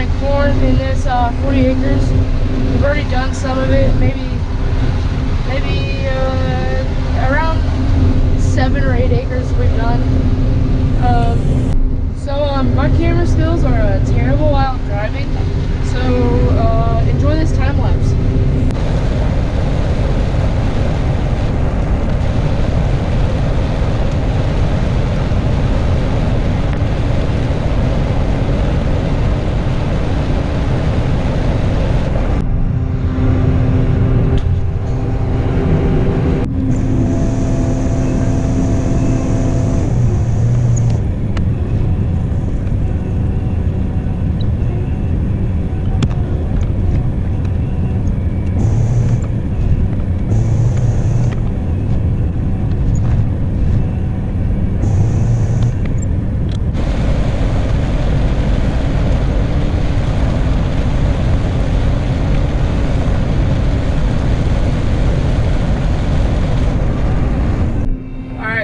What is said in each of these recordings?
plant corn in this 40 acres. We've already done some of it, maybe around 7 or 8 acres we've done. My camera skills are terrible while driving, so enjoy this time lapse.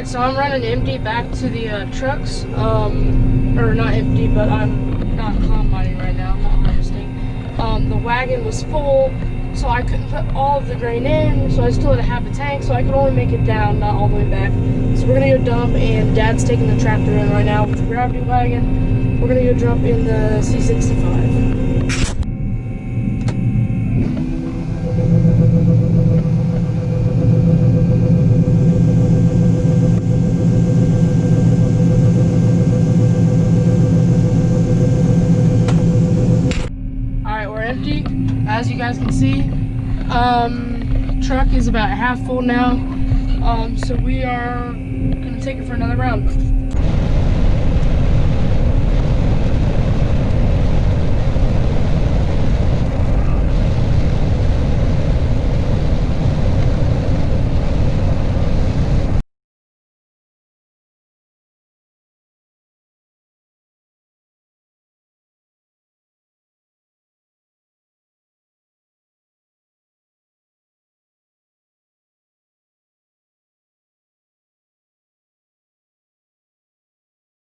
So I'm running empty back to the trucks, or not empty, but I'm not combining right now, I'm not harvesting. The wagon was full, so I couldn't put all of the grain in, so I still had half a tank, so I could only make it down, not all the way back. So we're gonna go dump, and Dad's taking the tractor in right now with the gravity wagon. We're gonna go dump in the C65. Empty, as you guys can see. Truck is about half full now, so we are gonna take it for another round.